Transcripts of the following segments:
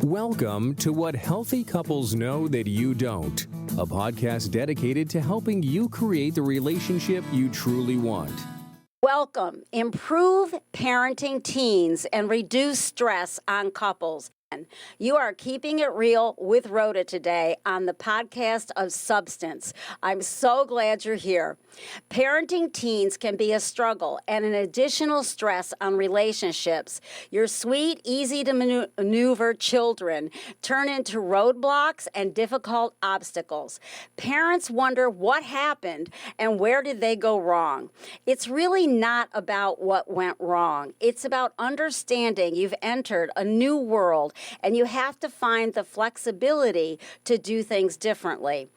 Welcome to What Healthy Couples Know That You Don't, a podcast dedicated to helping you create the relationship you truly want. Welcome. Improve parenting teens and reduce stress on couples. You are keeping it real with Rhoda today on the podcast of Substance. I'm so glad you're here. Parenting teens can be a struggle and an additional stress on relationships. Your sweet, easy to maneuver children turn into roadblocks and difficult obstacles. Parents wonder what happened and where did they go wrong. It's really not about what went wrong. It's about understanding you've entered a new world and you have to find the flexibility to do things differently.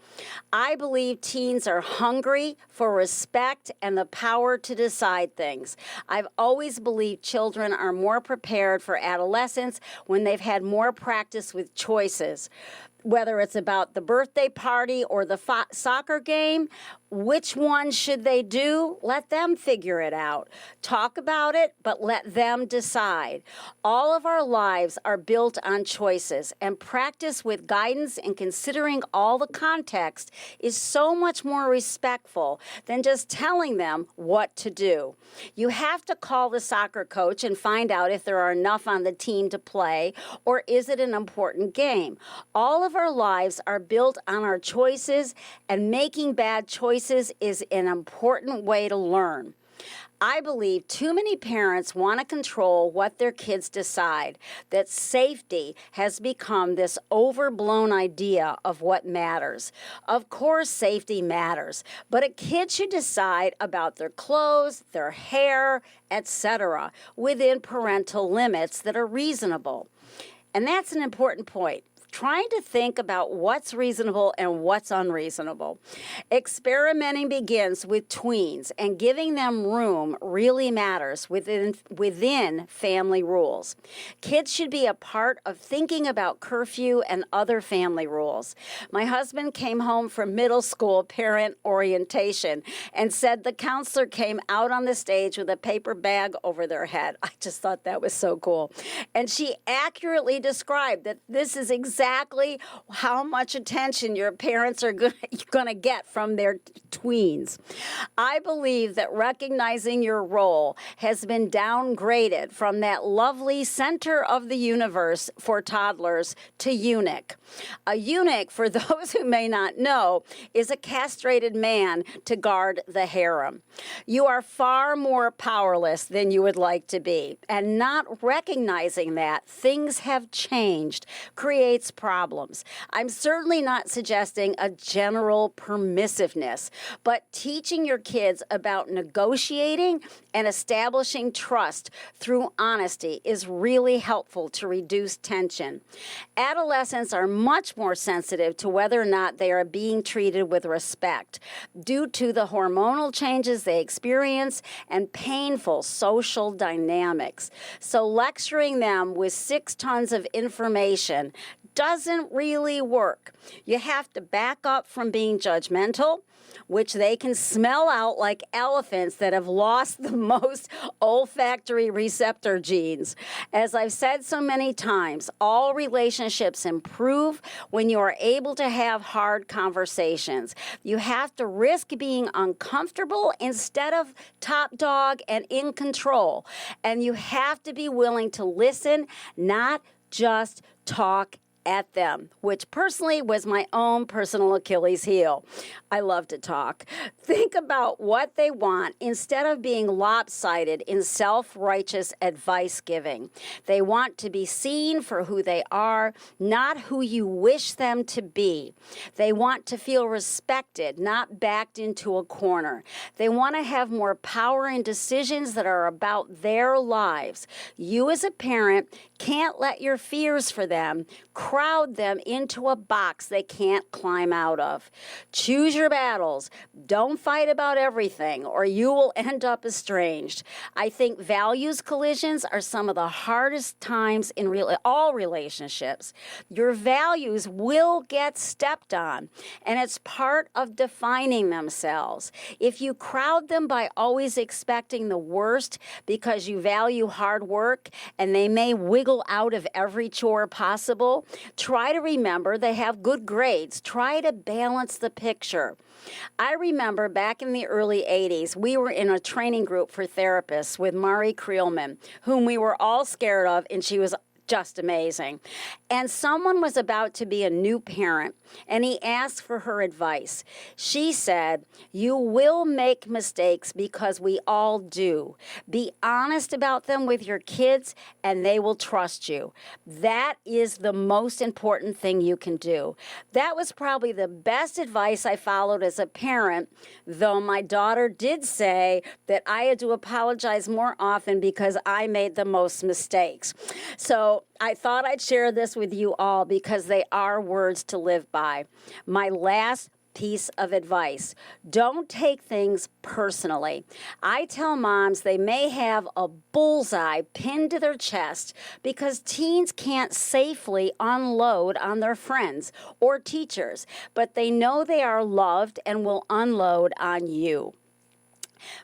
I believe teens are hungry for respect and the power to decide things. I've always believed children are more prepared for adolescence when they've had more practice with choices. Whether it's about the birthday party or the soccer game, which one should they do? Let them figure it out. Talk about it, but let them decide. All of our lives are built on choices, and practice with guidance and considering all the context is so much more respectful than just telling them what to do. You have to call the soccer coach and find out if there are enough on the team to play, or is it an important game. All of our lives are built on our choices, and making bad choices is an important way to learn. I believe too many parents want to control what their kids decide, that safety has become this overblown idea of what matters. Of course, safety matters, but a kid should decide about their clothes, their hair, etc., within parental limits that are reasonable. And that's an important point. Trying to think about what's reasonable and what's unreasonable. Experimenting begins with tweens, and giving them room really matters within family rules. Kids should be a part of thinking about curfew and other family rules. My husband came home from middle school parent orientation and said the counselor came out on the stage with a paper bag over their head. I just thought that was so cool. And she accurately described that this is exactly how much attention your parents are going to get from their tweens. I believe that recognizing your role has been downgraded from that lovely center of the universe for toddlers to eunuch. A eunuch, for those who may not know, is a castrated man to guard the harem. You are far more powerless than you would like to be, and not recognizing that things have changed creates problems. I'm certainly not suggesting a general permissiveness, but teaching your kids about negotiating and establishing trust through honesty is really helpful to reduce tension. Adolescents are much more sensitive to whether or not they are being treated with respect due to the hormonal changes they experience and painful social dynamics. So lecturing them with 6 tons of information doesn't really work. You have to back up from being judgmental, which they can smell out like elephants that have lost the most olfactory receptor genes. As I've said so many times, all relationships improve when you are able to have hard conversations. You have to risk being uncomfortable instead of top dog and in control. And you have to be willing to listen, not just talk at them, which personally was my own personal Achilles heel. I love to talk. Think about what they want instead of being lopsided in self-righteous advice giving. They want to be seen for who they are, not who you wish them to be. They want to feel respected, not backed into a corner. They want to have more power in decisions that are about their lives. You as a parent can't let your fears for them crush crowd them into a box they can't climb out of. Choose your battles. Don't fight about everything, or you will end up estranged. I think values collisions are some of the hardest times in all relationships. Your values will get stepped on, and it's part of defining themselves. If you crowd them by always expecting the worst because you value hard work and they may wiggle out of every chore possible, try to remember they have good grades. Try to balance the picture. I remember back in the early 80s, we were in a training group for therapists with Mari Creelman, whom we were all scared of, and she was just amazing. And someone was about to be a new parent, and he asked for her advice. She said, "You will make mistakes because we all do. Be honest about them with your kids, and they will trust you. That is the most important thing you can do." That was probably the best advice I followed as a parent, though my daughter did say that I had to apologize more often because I made the most mistakes. So I thought I'd share this with you all because they are words to live by. My last piece of advice: don't take things personally. I tell moms they may have a bullseye pinned to their chest because teens can't safely unload on their friends or teachers, but they know they are loved and will unload on you.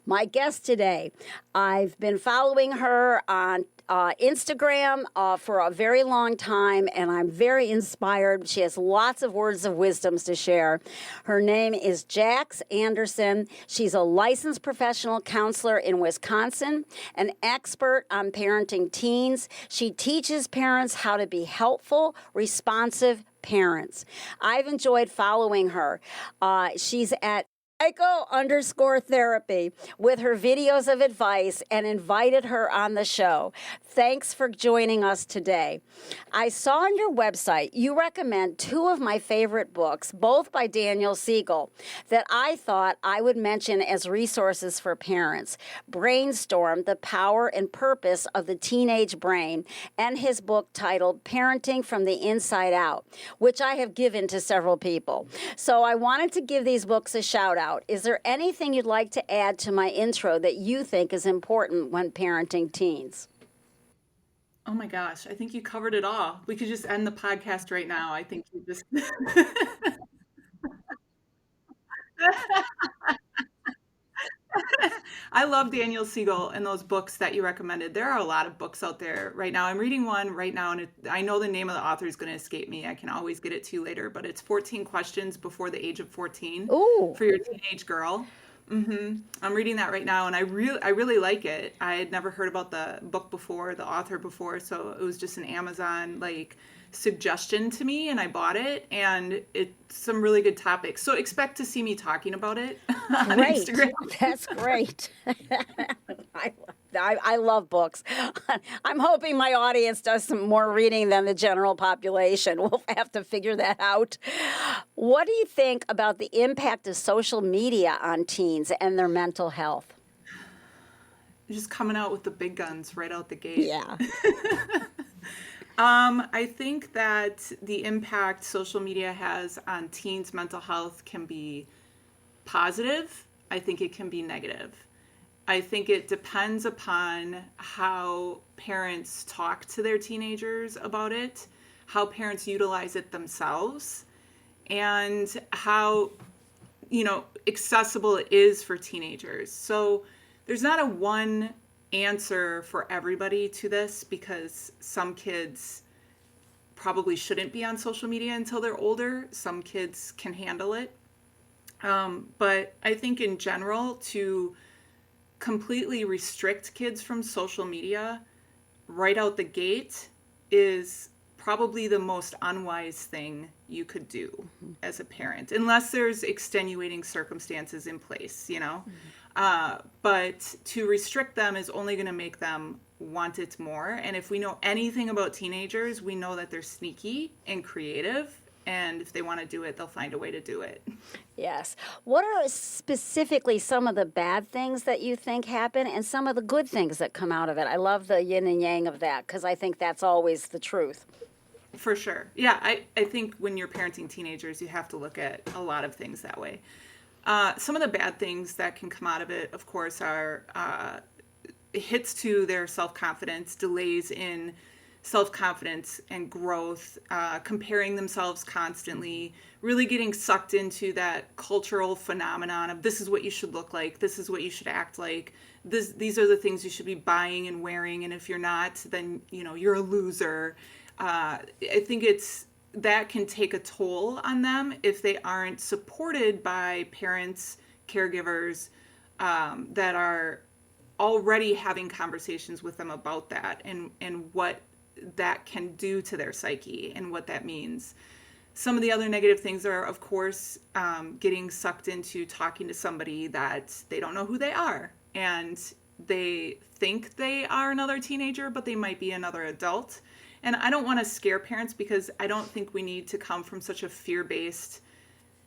My guest today, I've been following her on Instagram for a very long time, and I'm very inspired. She has lots of words of wisdom to share. Her name is Jax Anderson. She's a licensed professional counselor in Wisconsin, an expert on parenting teens. She teaches parents how to be helpful, responsive parents. I've enjoyed following her. She's at Psycho_therapy with her videos of advice and invited her on the show. Thanks for joining us today. I saw on your website you recommend two of my favorite books, both by Daniel Siegel, that I thought I would mention as resources for parents. Brainstorm: The Power and Purpose of the Teenage Brain, and his book titled Parenting from the Inside Out, which I have given to several people. So I wanted to give these books a shout out. Is there anything you'd like to add to my intro that you think is important when parenting teens? Oh my gosh, I think you covered it all. We could just end the podcast right now. I think you just I love Daniel Siegel and those books that you recommended. There are a lot of books out there right now. I'm reading one right now, and I know the name of the author is going to escape me. I can always get it to you later, but it's 14 Questions Before the Age of 14 Ooh. for your teenage girl. I'm reading that right now, and I really like it. I had never heard about the book before, the author before, so it was just an Amazon suggestion to me, and I bought it, and it's some really good topics. So expect to see me talking about it on Great. Instagram. That's great. I love books. I'm hoping my audience does some more reading than the general population. We'll have to figure that out. What do you think about the impact of social media on teens and their mental health? Just coming out with the big guns right out the gate. Yeah. I think that the impact social media has on teens' mental health can be positive. I think it can be negative. I think it depends upon how parents talk to their teenagers about it, how parents utilize it themselves, and how, accessible it is for teenagers. So there's not a one answer for everybody to this, because some kids probably shouldn't be on social media until they're older. Some kids can handle it. But I think in general, to completely restrict kids from social media right out the gate is probably the most unwise thing you could do as a parent, unless there's extenuating circumstances in place, but to restrict them is only going to make them want it more. And if we know anything about teenagers, we know that they're sneaky and creative, and if they want to do it, they'll find a way to do it. Yes. What are specifically some of the bad things that you think happen and some of the good things that come out of it? I love the yin and yang of that, because I think that's always the truth. For sure. Yeah, I think when you're parenting teenagers, you have to look at a lot of things that way. Some of the bad things that can come out of it, of course, are hits to their self-confidence, delays in self-confidence and growth, comparing themselves constantly, really getting sucked into that cultural phenomenon of this is what you should look like, this is what you should act like, these are the things you should be buying and wearing, and if you're not, then you're a loser. I think that can take a toll on them if they aren't supported by parents, caregivers that are already having conversations with them about that and what that can do to their psyche and what that means. Some of the other negative things are, of course, getting sucked into talking to somebody that they don't know who they are. And they think they are another teenager, but they might be another adult. And I don't want to scare parents because I don't think we need to come from such a fear-based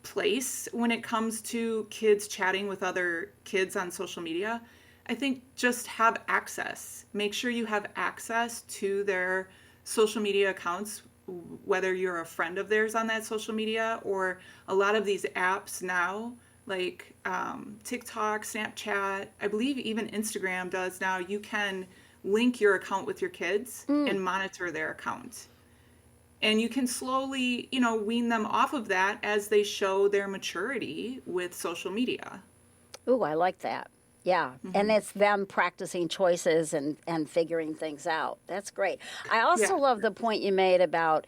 place when it comes to kids chatting with other kids on social media. I think just have access. Make sure you have access to their social media accounts, whether you're a friend of theirs on that social media or a lot of these apps now, like TikTok, Snapchat, I believe even Instagram does now. You can link your account with your kids and monitor their account. And you can slowly, wean them off of that as they show their maturity with social media. Ooh, I like that. Yeah, and it's them practicing choices and figuring things out. That's great. I also love the point you made about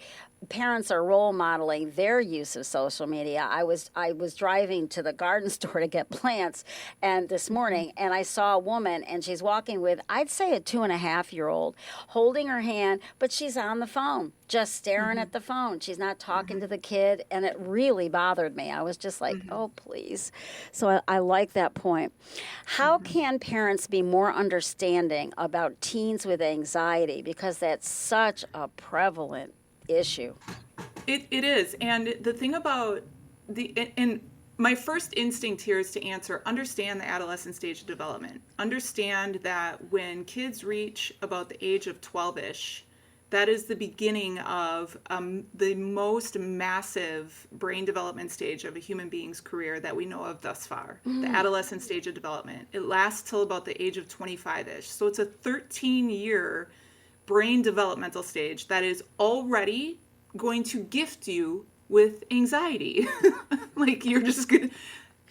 parents are role modeling their use of social media. I was driving to the garden store to get plants and this morning, and I saw a woman, and she's walking with, I'd say, a 2.5-year-old, holding her hand, but she's on the phone, just staring at the phone. She's not talking to the kid, and it really bothered me. I was just like, oh, please. So I like that point. How can parents be more understanding about teens with anxiety? Because that's such a prevalent issue. It is. And the thing about and my first instinct here is to understand the adolescent stage of development. Understand that when kids reach about the age of 12-ish, that is the beginning of the most massive brain development stage of a human being's career that we know of thus far, the adolescent stage of development. It lasts till about the age of 25-ish. So it's a 13-year brain developmental stage that is already going to gift you with anxiety. Like you're just gonna,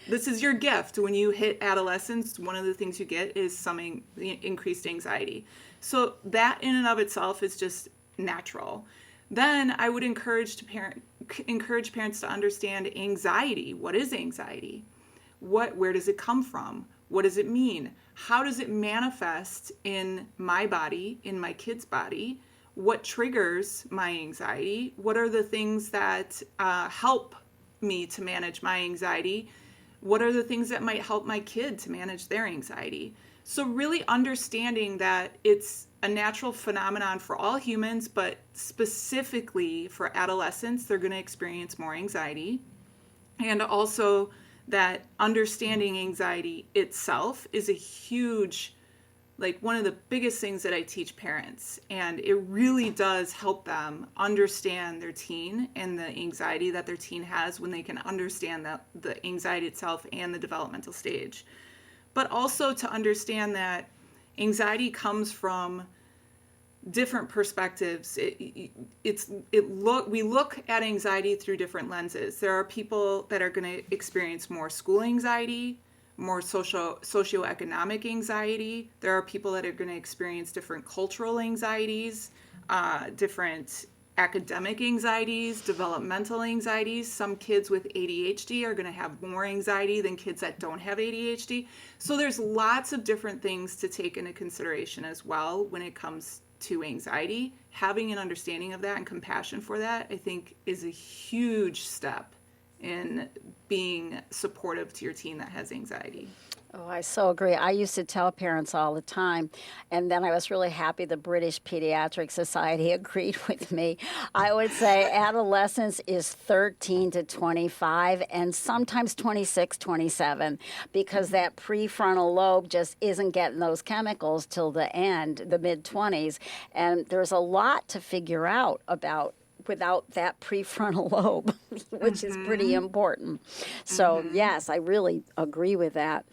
this is your gift. When you hit adolescence, one of the things you get is some increased anxiety. So that in and of itself is just natural. Then I would encourage parents to understand anxiety. What is anxiety? Where does it come from? What does it mean? How does it manifest in my body, in my kid's body? What triggers my anxiety? What are the things that help me to manage my anxiety? What are the things that might help my kid to manage their anxiety? So really understanding that it's a natural phenomenon for all humans, but specifically for adolescents, they're going to experience more anxiety. And also that understanding anxiety itself is a huge, one of the biggest things that I teach parents. And it really does help them understand their teen and the anxiety that their teen has when they can understand the anxiety itself and the developmental stage. But also to understand that anxiety comes from different perspectives. We look at anxiety through different lenses. There are people that are going to experience more school anxiety, more socioeconomic anxiety. There are people that are going to experience different cultural anxieties, different academic anxieties, developmental anxieties. Some kids with ADHD are going to have more anxiety than kids that don't have ADHD. So there's lots of different things to take into consideration as well when it comes to anxiety. Having an understanding of that and compassion for that, I think, is a huge step in being supportive to your teen that has anxiety. Oh, I so agree. I used to tell parents all the time, and then I was really happy the British Pediatric Society agreed with me. I would say adolescence is 13 to 25 and sometimes 26, 27, because that prefrontal lobe just isn't getting those chemicals till the end, the mid-20s. And there's a lot to figure out about without that prefrontal lobe, which is pretty important. So, yes, I really agree with that.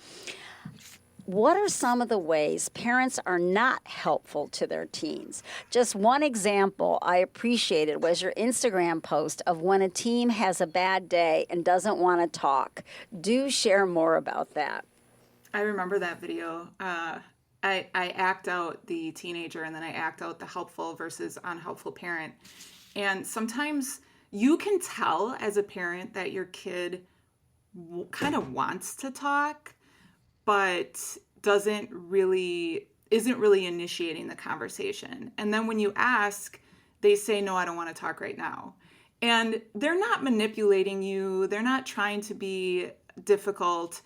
What are some of the ways parents are not helpful to their teens? Just one example I appreciated was your Instagram post of when a teen has a bad day and doesn't want to talk. Do share more about that. I remember that video. I act out the teenager and then I act out the helpful versus unhelpful parent. And sometimes you can tell as a parent that your kid kind of wants to talk, but isn't really initiating the conversation. And then when you ask, they say, no, I don't want to talk right now. And they're not manipulating you. They're not trying to be difficult.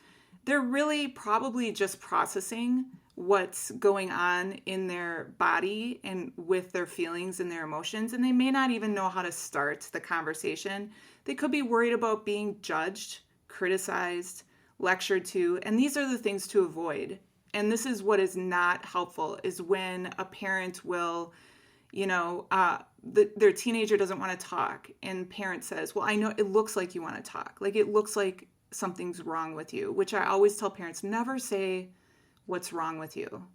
They're really probably just processing what's going on in their body and with their feelings and their emotions. And they may not even know how to start the conversation. They could be worried about being judged, criticized, lectured to, and these are the things to avoid. And this is what is not helpful, is when a parent will, their teenager doesn't want to talk and parent says, well, I know it looks like you want to talk. Like it looks like something's wrong with you, which I always tell parents, never say what's wrong with you.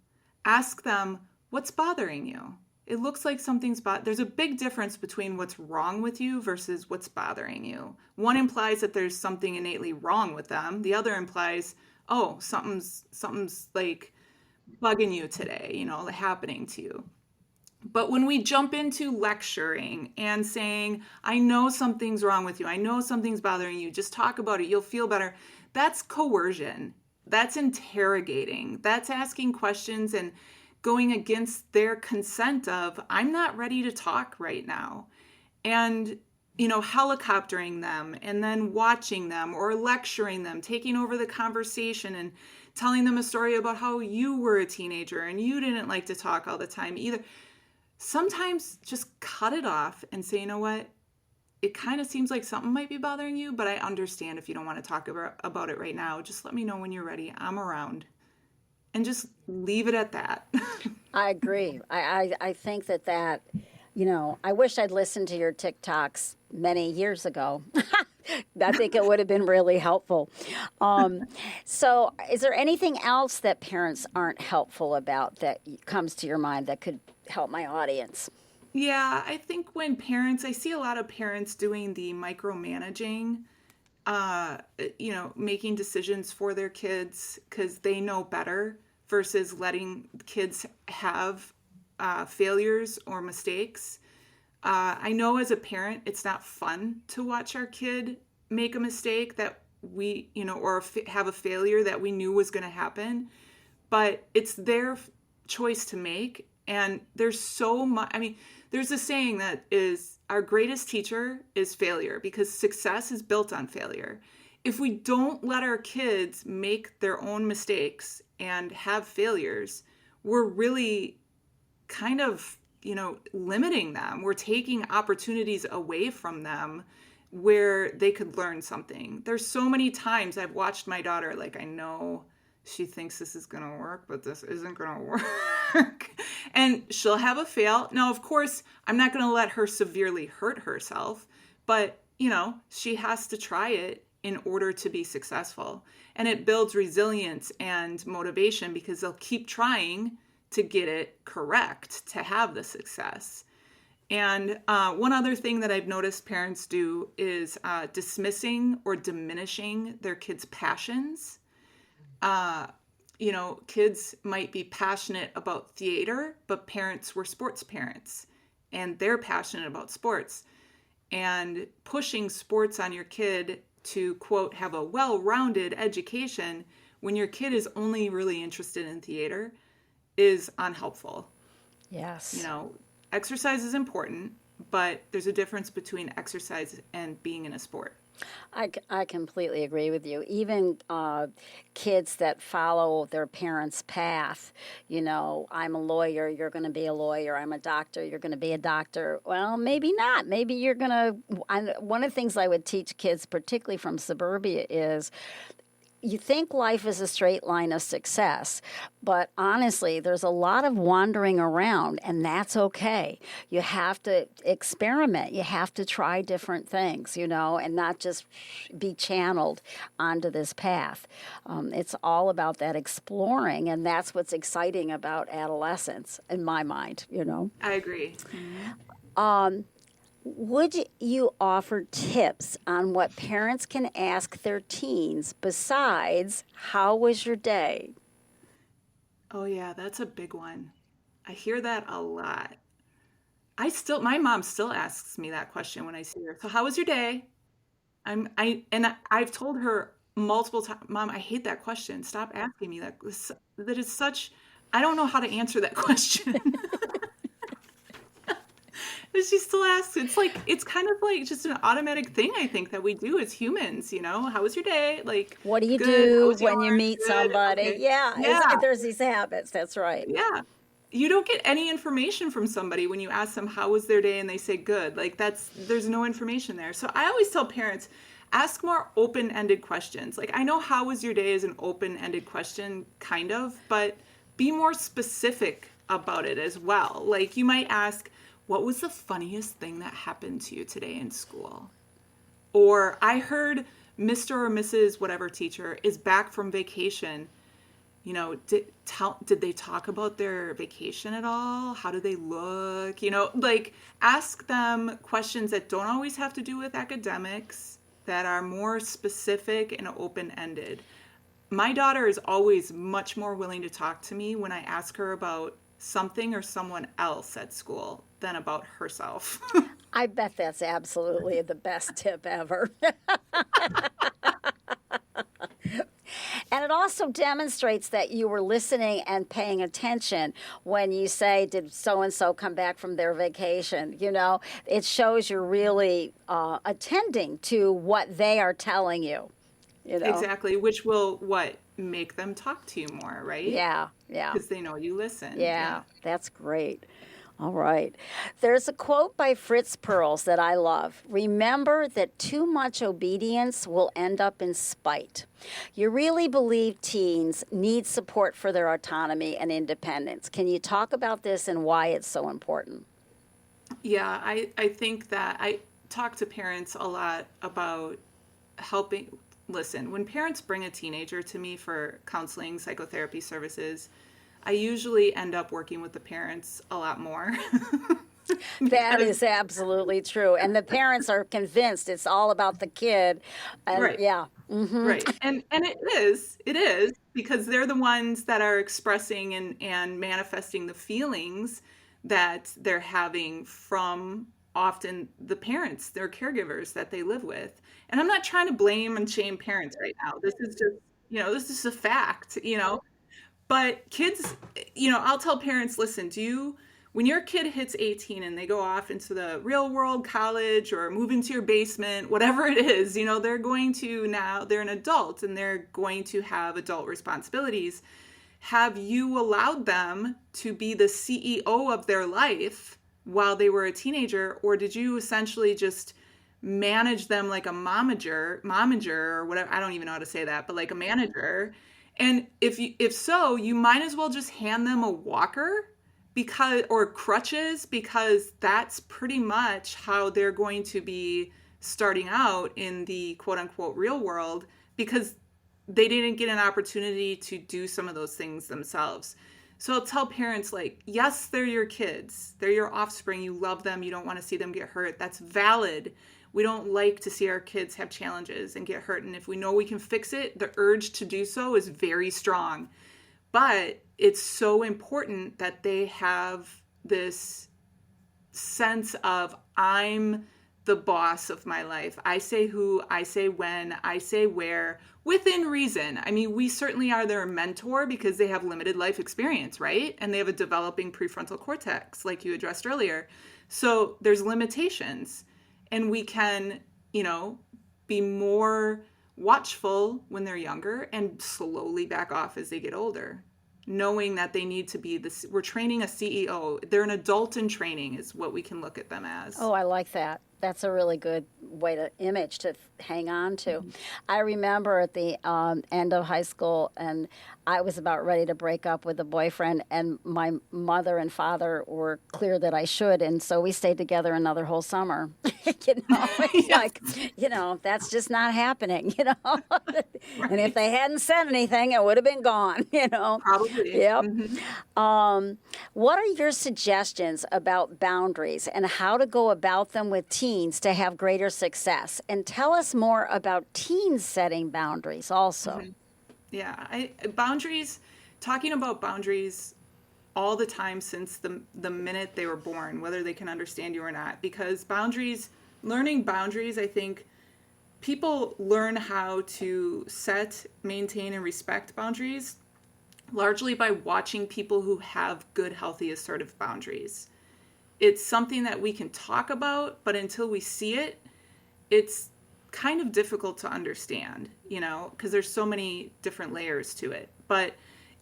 Ask them, what's bothering you? It looks like there's a big difference between what's wrong with you versus what's bothering you. One implies that there's something innately wrong with them. The other implies, oh, something's like bugging you today, happening to you. But when we jump into lecturing and saying, I know something's wrong with you, I know something's bothering you, just talk about it, you'll feel better. That's coercion. That's interrogating. That's asking questions and going against their consent of, I'm not ready to talk right now. And, helicoptering them and then watching them or lecturing them, taking over the conversation and telling them a story about how you were a teenager and you didn't like to talk all the time either. Sometimes just cut it off and say, you know what? It kind of seems like something might be bothering you, but I understand if you don't want to talk about it right now. Just let me know when you're ready. I'm around. And just leave it at that. I agree. I think that, I wish I'd listened to your TikToks many years ago. I think it would have been really helpful. So is there anything else that parents aren't helpful about that comes to your mind that could help my audience? Yeah, I think I see a lot of parents doing the micromanaging, making decisions for their kids because they know better versus letting kids have failures or mistakes. I know as a parent, it's not fun to watch our kid make a mistake that we, or have a failure that we knew was going to happen, but it's their choice to make. And there's so much, there's a saying that is, our greatest teacher is failure, because success is built on failure. If we don't let our kids make their own mistakes and have failures, we're really kind of, limiting them. We're taking opportunities away from them where they could learn something. There's so many times I've watched my daughter, I know she thinks this is going to work, but this isn't going to work. And she'll have a fail. Now, of course, I'm not going to let her severely hurt herself, but, she has to try it in order to be successful. And it builds resilience and motivation because they'll keep trying to get it correct, to have the success. And one other thing that I've noticed parents do is dismissing or diminishing their kids' passions. Kids might be passionate about theater, but parents were sports parents and they're passionate about sports. And pushing sports on your kid to, quote, have a well-rounded education when your kid is only really interested in theater is unhelpful. Yes. Exercise is important, but there's a difference between exercise and being in a sport. I completely agree with you. Even kids that follow their parents' path, I'm a lawyer, you're going to be a lawyer. I'm a doctor, you're going to be a doctor. Well, maybe not. Maybe you're going to. One of the things I would teach kids, particularly from suburbia, is you think life is a straight line of success, but honestly, there's a lot of wandering around, and that's okay. You have to experiment. You have to try different things, and not just be channeled onto this path. It's all about that exploring, and that's what's exciting about adolescence, in my mind. I agree. Would you offer tips on what parents can ask their teens besides, how was your day? Oh yeah, that's a big one. I hear that a lot. My mom still asks me that question when I see her. So how was your day? I've told her multiple times, Mom, I hate that question. Stop asking me that. That is such, I don't know how to answer that question. But she still asks. It's kind of like just an automatic thing, I think, that we do as humans, How was your day? Like, What do you good. How do was when you yours? meet Good. somebody? Okay. Yeah, Yeah. there's these habits. That's right. Yeah. You don't get any information from somebody when you ask them how was their day and they say good. There's no information there. So I always tell parents, ask more open-ended questions. Like, I know how was your day is an open-ended question, kind of, but be more specific about it as well. Like, you might ask, what was the funniest thing that happened to you today in school? Or I heard Mr. or Mrs. whatever teacher is back from vacation. Did they talk about their vacation at all? How do they look? Ask them questions that don't always have to do with academics, that are more specific and open-ended. My daughter is always much more willing to talk to me when I ask her about something or someone else at school than about herself. I bet that's absolutely the best tip ever. And it also demonstrates that you were listening and paying attention when you say, did so and so come back from their vacation? It shows you're really attending to what they are telling you. Exactly, which will make them talk to you more, right? Yeah, yeah. Because they know you listen. Yeah, that's great. All right. There's a quote by Fritz Perls that I love. Remember that too much obedience will end up in spite. You really believe teens need support for their autonomy and independence. Can you talk about this and why it's so important? Yeah, I think that I talk to parents a lot about helping. Listen, when parents bring a teenager to me for counseling, psychotherapy services, I usually end up working with the parents a lot more. That is absolutely true. And the parents are convinced it's all about the kid. And Right. yeah. Right. And it is because they're the ones that are expressing and manifesting the feelings that they're having from often the parents, their caregivers that they live with. And I'm not trying to blame and shame parents right now. This is just, this is a fact. But kids, I'll tell parents, listen, when your kid hits 18 and they go off into the real world, college, or move into your basement, whatever it is, they're an adult and they're going to have adult responsibilities. Have you allowed them to be the CEO of their life while they were a teenager? Or did you essentially just manage them like a momager or whatever? I don't even know how to say that, but like a manager. And if so, you might as well just hand them a walker or crutches, because that's pretty much how they're going to be starting out in the quote unquote real world, because they didn't get an opportunity to do some of those things themselves. So I'll tell parents, yes, they're your kids. They're your offspring. You love them. You don't want to see them get hurt. That's valid. We don't like to see our kids have challenges and get hurt. And if we know we can fix it, the urge to do so is very strong. But it's so important that they have this sense of, I'm the boss of my life. I say who, I say when, I say where, within reason. I mean, we certainly are their mentor because they have limited life experience, right? And they have a developing prefrontal cortex, like you addressed earlier. So there's limitations. And we can, be more watchful when they're younger and slowly back off as they get older. knowing that they need to be this. We're training a CEO. They're an adult in training is what we can look at them as. Oh, I like that. That's a really good way to image to hang on to. I remember at the end of high school, and I was about ready to break up with a boyfriend, and my mother and father were clear that I should, and so we stayed together another whole summer. It's like, that's just not happening, And if they hadn't said anything, it would have been gone. Probably. Yep. What are your suggestions about boundaries and how to go about them with teens to have greater success? And tell us more about teens setting boundaries also. Yeah, boundaries, talking about boundaries all the time since the minute they were born, whether they can understand you or not, because learning boundaries, I think people learn how to set, maintain, and respect boundaries largely by watching people who have good, healthy, assertive boundaries. It's something that we can talk about, but until we see it, it's kind of difficult to understand, because there's so many different layers to it. But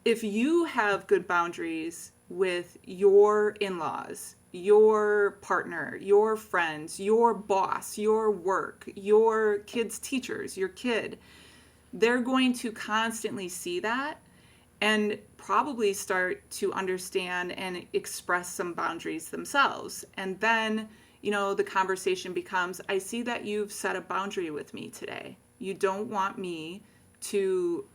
if you have good boundaries with your in-laws, your partner, your friends, your boss, your work, your kids' teachers, your kid, they're going to constantly see that and probably start to understand and express some boundaries themselves. And then, the conversation becomes, I see that you've set a boundary with me today. You don't want me to,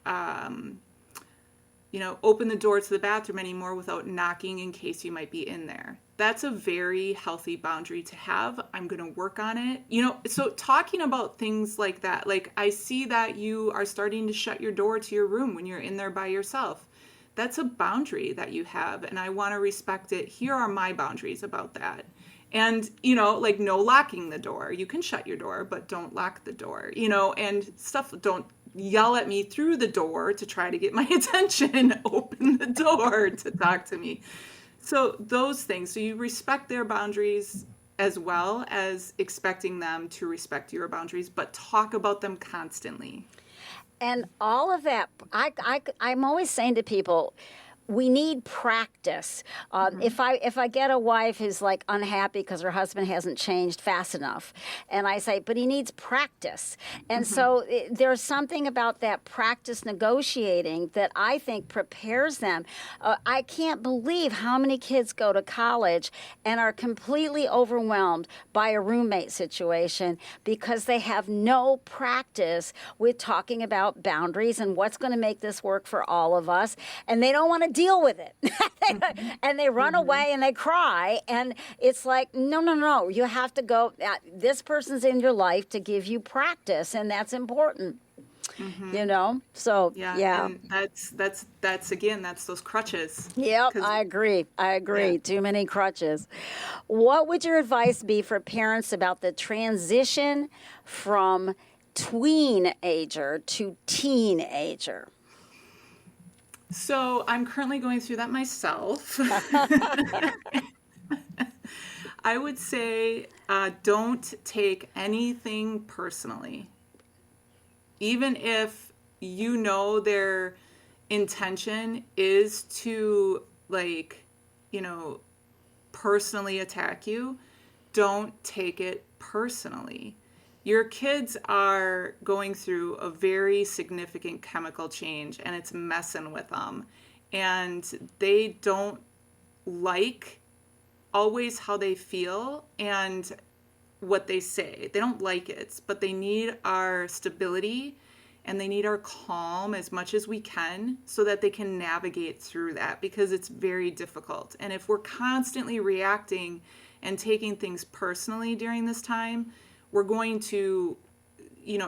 open the door to the bathroom anymore without knocking in case you might be in there. That's a very healthy boundary to have. I'm going to work on it. So talking about things like that, like I see that you are starting to shut your door to your room when you're in there by yourself. That's a boundary that you have, and I want to respect it. Here are my boundaries about that. And, like no locking the door. You can shut your door, but don't lock the door, and stuff. Don't yell at me through the door to try to get my attention. Open the door to talk to me. So those things. So you respect their boundaries as well as expecting them to respect your boundaries, but talk about them constantly. And all of that, I'm always saying to people, we need practice. If I get a wife who's like unhappy because her husband hasn't changed fast enough, and I say, but he needs practice. And so there's something about that practice negotiating that I think prepares them. I can't believe how many kids go to college and are completely overwhelmed by a roommate situation because they have no practice with talking about boundaries and what's going to make this work for all of us. And they don't want to deal with it. And they run away and they cry. And it's like, no. You have to go. This person's in your life to give you practice. And that's important. So yeah. And that's again, that's those crutches. Yep, I agree. Yeah. Too many crutches. What would your advice be for parents about the transition from tweenager to teenager? So I'm currently going through that myself. I would say don't take anything personally. Even if their intention is to personally attack you, don't take it personally. Your kids are going through a very significant chemical change and it's messing with them. And they don't like always how they feel and what they say. They don't like it, but they need our stability and they need our calm as much as we can so that they can navigate through that, because it's very difficult. And if we're constantly reacting and taking things personally during this time, we're going to,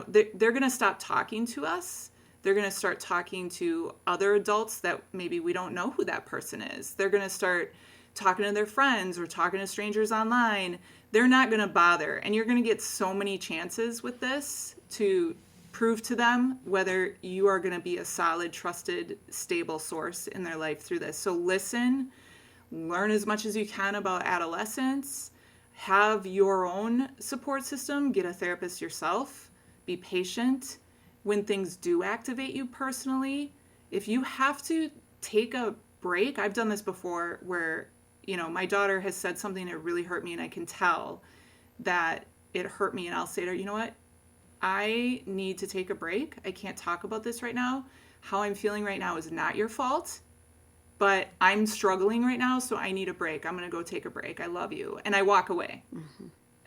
they're going to stop talking to us. They're going to start talking to other adults that maybe we don't know who that person is. They're going to start talking to their friends or talking to strangers online. They're not going to bother. And you're going to get so many chances with this to prove to them whether you are going to be a solid, trusted, stable source in their life through this. So listen, learn as much as you can about adolescence. Have your own support system, get a therapist yourself, be patient when things do activate you personally. If you have to take a break. I've done this before where, my daughter has said something that really hurt me, and I can tell that it hurt me, and I'll say to her, you know what? I need to take a break. I can't talk about this right now. How I'm feeling right now is not your fault, but I'm struggling right now, so I need a break. I'm going to go take a break. I love you. And I walk away.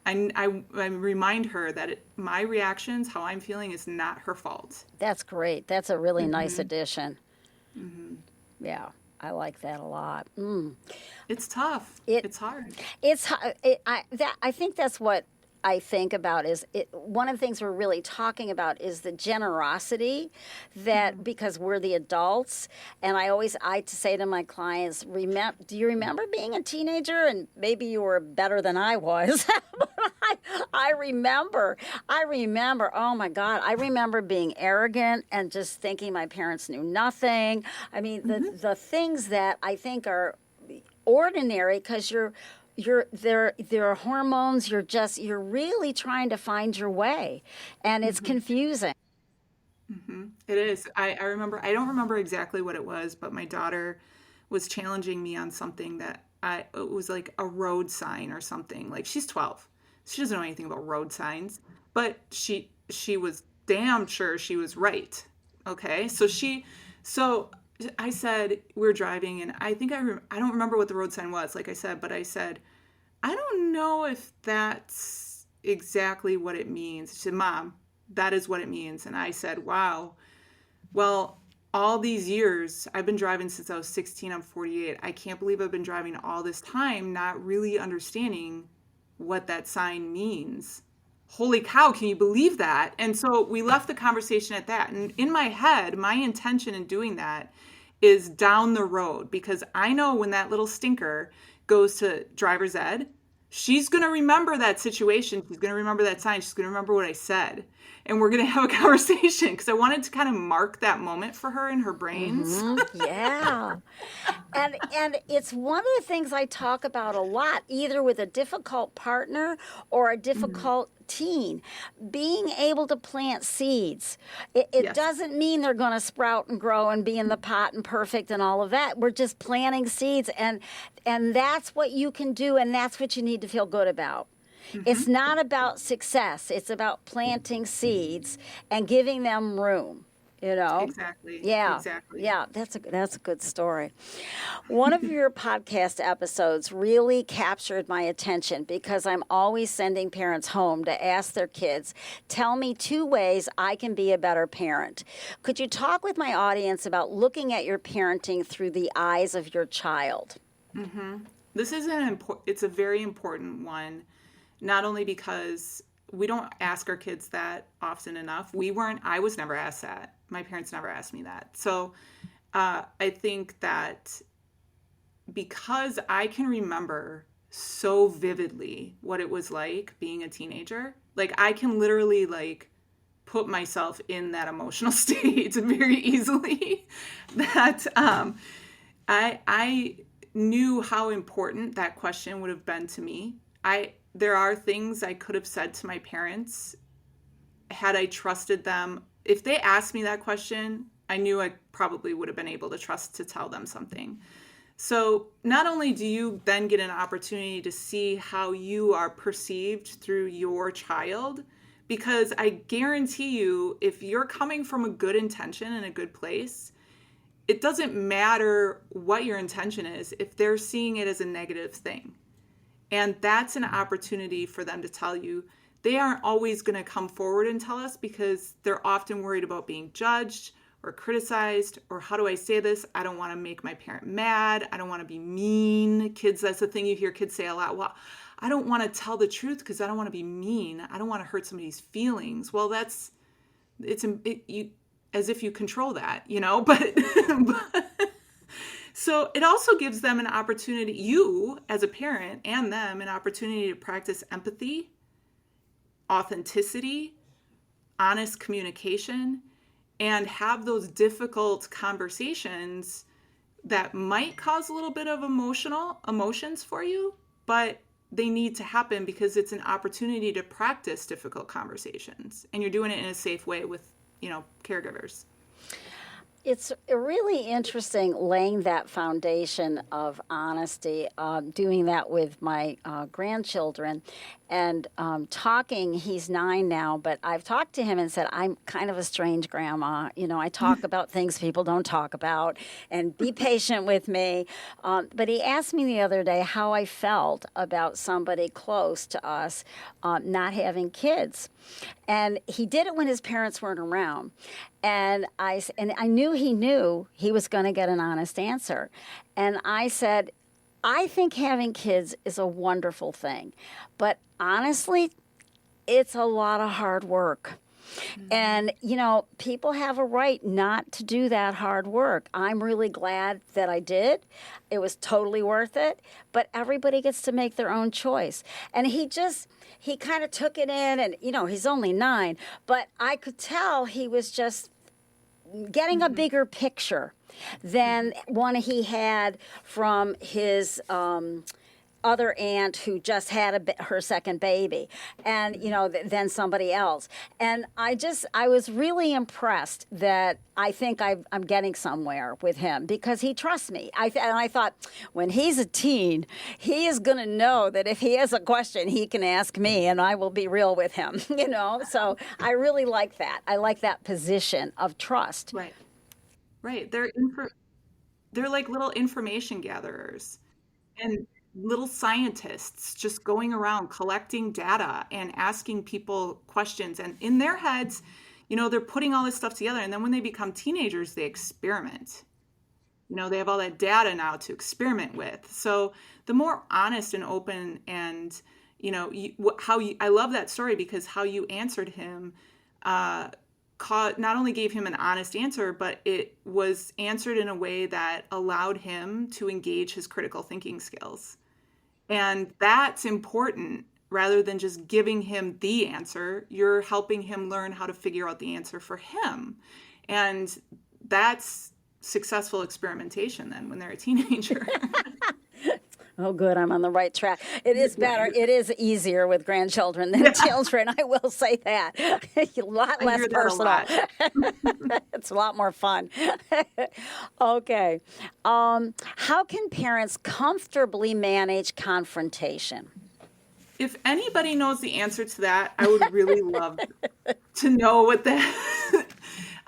I remind her that my reactions, how I'm feeling, is not her fault. That's great. That's a really nice addition. Yeah, I like that a lot. It's tough. It's hard. I think that's what I think about is one of the things we're really talking about is the generosity that because we're the adults, and I say to my clients, do you remember being a teenager? And maybe you were better than I was. I remember, oh my God, I remember being arrogant and just thinking my parents knew nothing. I mean, the things that I think are ordinary because they're hormones, you're really trying to find your way, and it's confusing. It is. I remember, I don't remember exactly what it was, but my daughter was challenging me on something that it was like a road sign or something. Like, she's 12. She doesn't know anything about road signs, but she was damn sure she was right. Okay. So I said, we're driving, and I think I don't remember what the road sign was, like I said, but I said, I don't know if that's exactly what it means. She said, Mom, that is what it means. And I said, wow, well, all these years, I've been driving since I was 16, I'm 48. I can't believe I've been driving all this time, not really understanding what that sign means. Holy cow, can you believe that? And so we left the conversation at that. And in my head, my intention in doing that is down the road, because I know when that little stinker goes to driver's ed, she's going to remember that situation. She's going to remember that sign. She's going to remember what I said. And we're going to have a conversation, because I wanted to kind of mark that moment for her in her brains. Yeah. And it's one of the things I talk about a lot, either with a difficult partner or a difficult teen, being able to plant seeds. It Yes. doesn't mean they're going to sprout and grow and be in the pot and perfect and all of that. We're just planting seeds, and that's what you can do, and that's what you need to feel good about. It's not about success. It's about planting seeds and giving them room. Exactly. Yeah. Exactly. Yeah, that's a good story. One of your podcast episodes really captured my attention because I'm always sending parents home to ask their kids, tell me 2 ways I can be a better parent. Could you talk with my audience about looking at your parenting through the eyes of your child? This is it's a very important one, not only because we don't ask our kids that often enough. I was never asked that. My parents never asked me that. So I think that because I can remember so vividly what it was like being a teenager, like I can literally put myself in that emotional state very easily, that I knew how important that question would have been to me. There are things I could have said to my parents had I trusted them. If they asked me that question, I knew I probably would have been able to trust to tell them something. So not only do you then get an opportunity to see how you are perceived through your child, because I guarantee you, if you're coming from a good intention and a good place, it doesn't matter what your intention is if they're seeing it as a negative thing. And that's an opportunity for them to tell you. They aren't always going to come forward and tell us because they're often worried about being judged or criticized, or how do I say this? I don't want to make my parent mad. I don't want to be mean. Kids, that's the thing you hear kids say a lot. Well, I don't want to tell the truth because I don't want to be mean. I don't want to hurt somebody's feelings. Well, as if you control that, but so it also gives them an opportunity, you as a parent and them, an opportunity to practice empathy, authenticity, honest communication, and have those difficult conversations that might cause a little bit of emotions for you, but they need to happen because it's an opportunity to practice difficult conversations, and you're doing it in a safe way with, caregivers. It's really interesting laying that foundation of honesty, doing that with my grandchildren and talking. He's 9 now, but I've talked to him and said, I'm kind of a strange grandma. You know, I talk about things people don't talk about and be patient with me. But he asked me the other day how I felt about somebody close to us not having kids. And he did it when his parents weren't around. And I knew he was going to get an honest answer. And I said, I think having kids is a wonderful thing. But honestly, it's a lot of hard work. And, you know, people have a right not to do that hard work. I'm really glad that I did. It was totally worth it. But everybody gets to make their own choice. And he kind of took it in and, you know, he's only 9. But I could tell he was just getting a bigger picture than one he had from his other aunt who just had her second baby, and you know, then somebody else. And I was really impressed that I think I'm getting somewhere with him because he trusts me. And I thought, when he's a teen, he is going to know that if he has a question, he can ask me, and I will be real with him. You know, so I really like that. I like that position of trust. Right. Right. They're like little information gatherers and little scientists just going around collecting data and asking people questions. And in their heads, you know, they're putting all this stuff together. And then when they become teenagers, they experiment. You know, they have all that data now to experiment with. So the more honest and open and, you know, I love that story because how you answered him not only gave him an honest answer, but it was answered in a way that allowed him to engage his critical thinking skills. And that's important. Rather than just giving him the answer, you're helping him learn how to figure out the answer for him. And that's successful experimentation then when they're a teenager. Oh, good. I'm on the right track. It is better. It is easier with grandchildren than children. I will say that. A lot less personal. It's a lot more fun. Okay. How can parents comfortably manage confrontation? If anybody knows the answer to that, I would really love to know what that.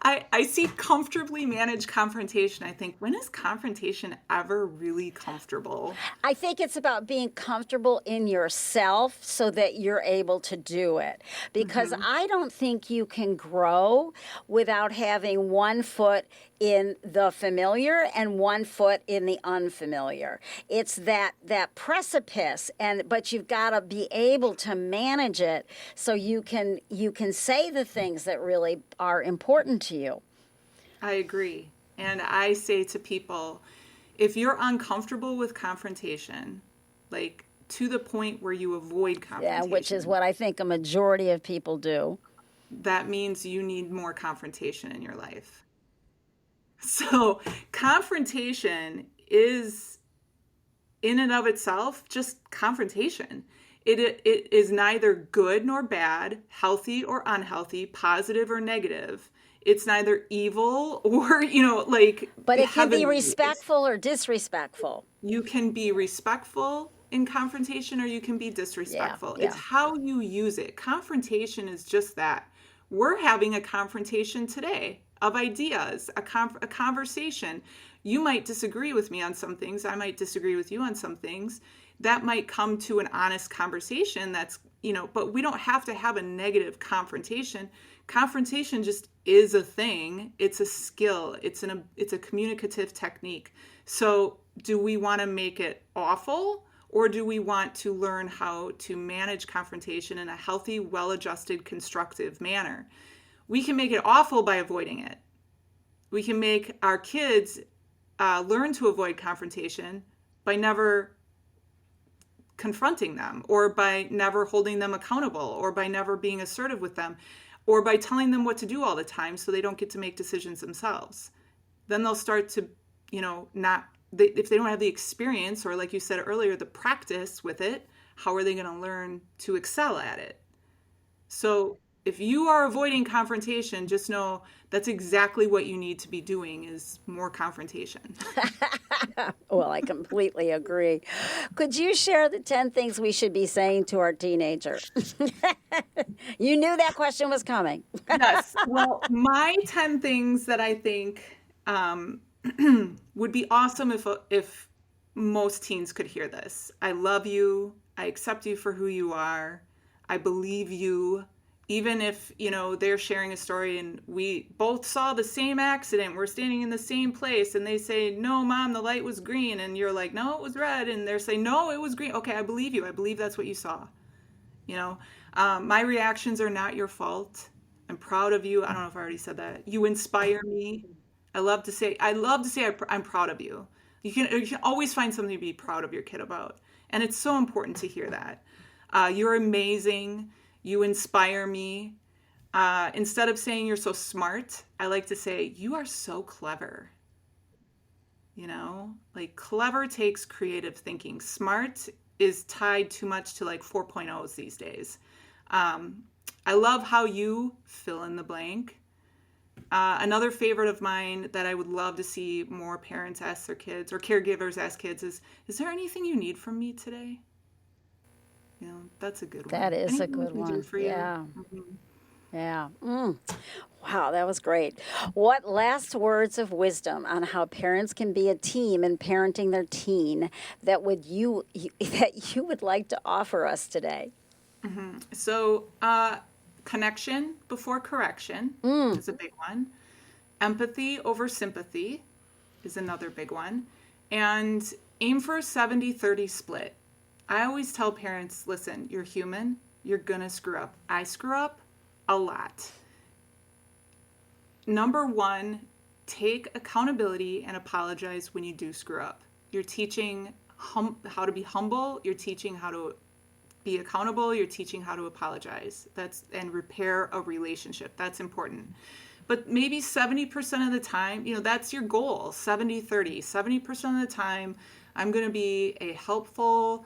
I see comfortably manage confrontation. I think, when is confrontation ever really comfortable? I think it's about being comfortable in yourself so that you're able to do it. Because I don't think you can grow without having one foot in the familiar and one foot in the unfamiliar. It's that precipice, but you've got to be able to manage it so you can say the things that really are important to you. I agree. And I say to people, if you're uncomfortable with confrontation, like to the point where you avoid confrontation. Yeah, which is what I think a majority of people do. That means you need more confrontation in your life. So confrontation is, in and of itself, just confrontation. It is neither good nor bad, healthy or unhealthy, positive or negative. It's neither evil or, you know, like. But it can be respectful or disrespectful. You can be respectful in confrontation or you can be disrespectful. Yeah. It's how you use it. Confrontation is just that. We're having a confrontation today of ideas, a conversation. You might disagree with me on some things. I might disagree with you on some things. That might come to an honest conversation. That's, you know, but we don't have to have a negative confrontation. Confrontation just is a thing. It's a skill. It's a communicative technique. So do we want to make it awful, or do we want to learn how to manage confrontation in a healthy, well-adjusted, constructive manner? We can make it awful by avoiding it. We can make our kids learn to avoid confrontation by never confronting them, or by never holding them accountable, or by never being assertive with them, or by telling them what to do all the time so they don't get to make decisions themselves. Then they'll start to, you know, if they don't have the experience, or like you said earlier, the practice with it, how are they going to learn to excel at it? So if you are avoiding confrontation, just know that's exactly what you need to be doing is more confrontation. Well, I completely agree. Could you share the 10 things we should be saying to our teenager? You knew that question was coming. Yes. Well, my 10 things that I think would be awesome if most teens could hear this. I love you. I accept you for who you are. I believe you. Even if, they're sharing a story and we both saw the same accident, we're standing in the same place and they say, no, Mom, the light was green. And you're like, no, it was red. And they're saying, no, it was green. Okay, I believe you. I believe that's what you saw. My reactions are not your fault. I'm proud of you. I don't know if I already said that. You inspire me. I love to say I'm proud of you. You can always find something to be proud of your kid about. And it's so important to hear that. You're amazing. You inspire me. Instead of saying you're so smart, I like to say you are so clever. Clever takes creative thinking. Smart is tied too much to 4.0s these days. I love how you fill in the blank. Another favorite of mine that I would love to see more parents ask their kids or caregivers ask kids is there anything you need from me today? That's a good one. That is Anything a good we can do one. for you? Yeah. Mhm. Yeah. Wow, that was great. What last words of wisdom on how parents can be a team in parenting their teen that you would like to offer us today? So, connection before correction is a big one. Empathy over sympathy is another big one. And aim for a 70-30 split. I always tell parents, listen, you're human. You're going to screw up. I screw up a lot. Number one, take accountability and apologize when you do screw up. You're teaching how to be humble. You're teaching how to be accountable. You're teaching how to apologize. And repair a relationship. That's important. But maybe 70% of the time, that's your goal, 70-30. 70% of the time, I'm going to be a helpful,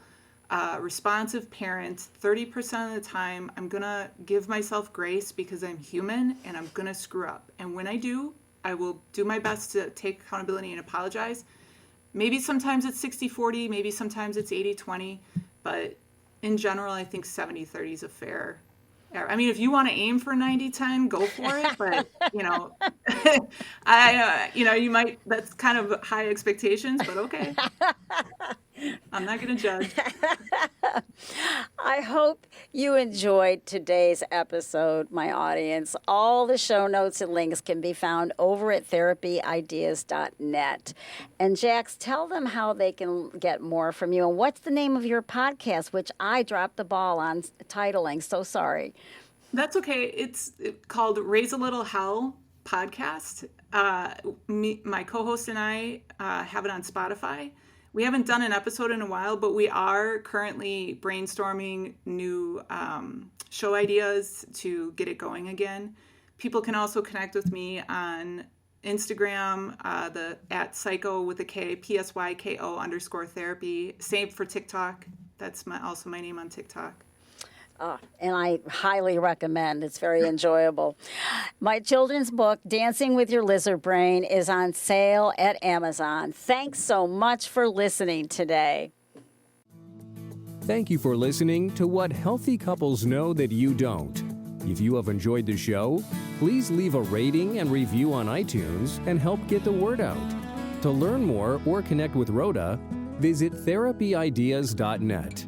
responsive parent. 30% of the time, I'm going to give myself grace because I'm human and I'm going to screw up. And when I do, I will do my best to take accountability and apologize. Maybe sometimes it's 60-40, maybe sometimes it's 80-20, but in general, I think 70-30 is a fair. I mean, if you want to aim for 90-10, go for it. But, you might, that's kind of high expectations, but okay. I'm not going to judge. I hope you enjoyed today's episode, my audience. All the show notes and links can be found over at therapyideas.net. And Jax, tell them how they can get more from you. And what's the name of your podcast, which I dropped the ball on titling. So sorry. That's okay. It's called Raise a Little Hell podcast. My co-host and I have it on Spotify. We haven't done an episode in a while, but we are currently brainstorming new show ideas to get it going again. People can also connect with me on Instagram, at psycho with a K, PSYKO_therapy. Same for TikTok. That's also my name on TikTok. And I highly recommend. It's very enjoyable. My children's book, Dancing with Your Lizard Brain, is on sale at Amazon. Thanks so much for listening today. Thank you for listening to What Healthy Couples Know That You Don't. If you have enjoyed the show, please leave a rating and review on iTunes and help get the word out. To learn more or connect with Rhoda, visit therapyideas.net.